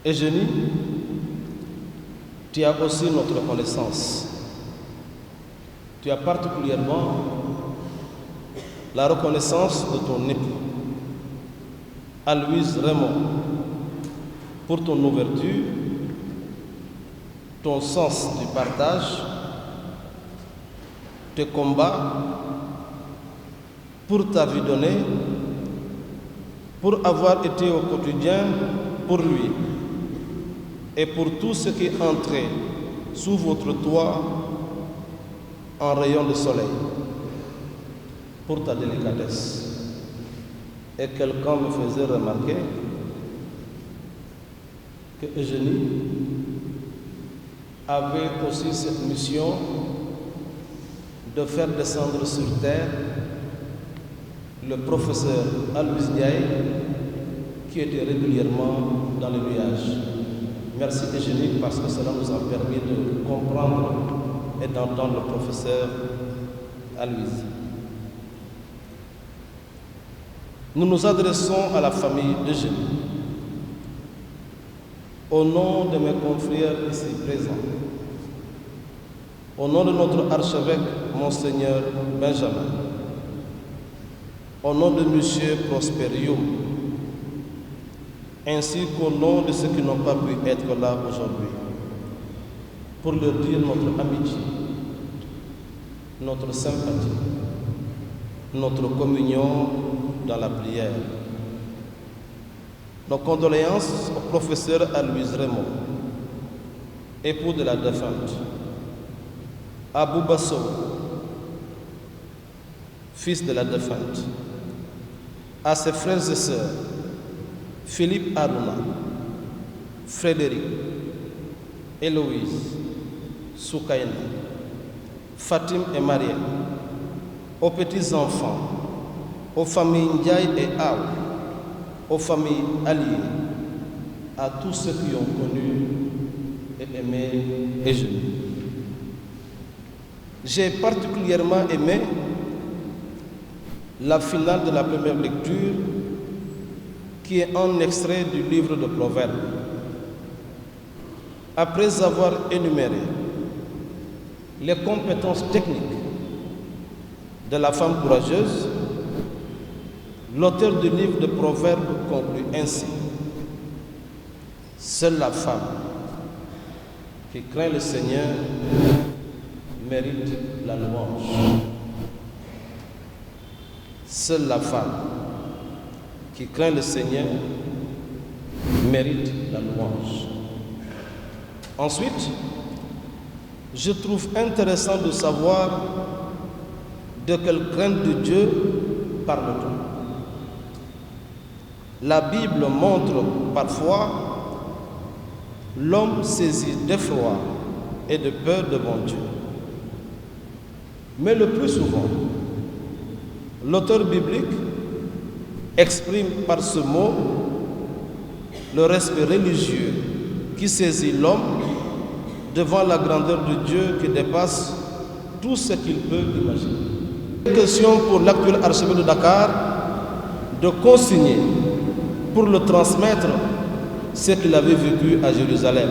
Eugénie, tu as aussi notre reconnaissance. Tu as particulièrement la reconnaissance de ton époux, Aloïse Raymond, pour ton ouverture, ton sens du partage, tes combats, pour ta vie donnée, pour avoir été au quotidien pour lui et pour tout ce qui est entré sous votre toit en rayon de soleil, pour ta délicatesse. Et quelqu'un me faisait remarquer que Eugénie avait aussi cette mission de faire descendre sur terre le professeur Aloïse Ndiaye qui était régulièrement dans les nuages. Merci Eugénie parce que cela nous a permis de comprendre et d'entendre le professeur Aloïse. Nous nous adressons à la famille d'Eugénie. Au nom de mes confrères ici présents, au nom de notre archevêque, Monseigneur Benjamin, au nom de M. Prosperium, ainsi qu'au nom de ceux qui n'ont pas pu être là aujourd'hui, pour leur dire notre amitié, notre sympathie, notre communion dans la prière. Nos condoléances au professeur Aloïse Raymond, époux de la défunte, Abou Basso, fils de la défunte, à ses frères et sœurs, Philippe Aruna, Frédéric, Héloïse, Soukaina, Fatim et Marielle, aux petits-enfants, aux familles Ndiaye et Aou, aux familles alliées, à tous ceux qui ont connu et aimé Eugénie. J'ai particulièrement aimé la finale de la première lecture, qui est un extrait du livre de Proverbes. Après avoir énuméré les compétences techniques de la femme courageuse, l'auteur du livre de Proverbes conclut ainsi: seule la femme qui craint le Seigneur mérite la louange. Seule la femme qui craint le Seigneur mérite la louange. Ensuite, je trouve intéressant de savoir de quelle crainte de Dieu parle-t-on. La Bible montre parfois l'homme saisi d'effroi et de peur devant Dieu. Mais le plus souvent, l'auteur biblique exprime par ce mot le respect religieux qui saisit l'homme devant la grandeur de Dieu qui dépasse tout ce qu'il peut imaginer. Une question pour l'actuel archevêque de Dakar de consigner pour le transmettre ce qu'il avait vécu à Jérusalem.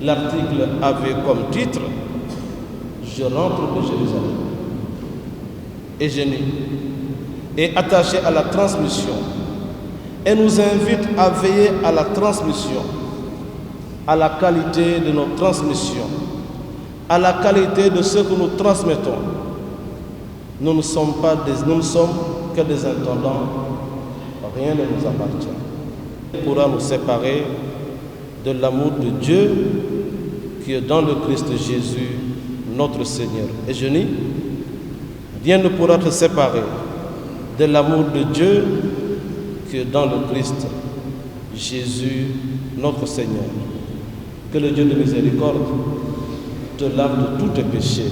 L'article avait comme titre « Je rentre de Jérusalem ». Eugénie est attaché à la transmission et nous invite à veiller à la transmission, à la qualité de nos transmissions, à la qualité de ce que nous transmettons. Nous ne sommes que des intendants, rien ne nous appartient. Il pourra nous séparer de l'amour de Dieu qui est dans le Christ Jésus, notre Seigneur. Eugénie, rien ne pourra te séparer de l'amour de Dieu qui est dans le Christ Jésus, notre Seigneur. Que le Dieu de miséricorde te lave de tous tes péchés.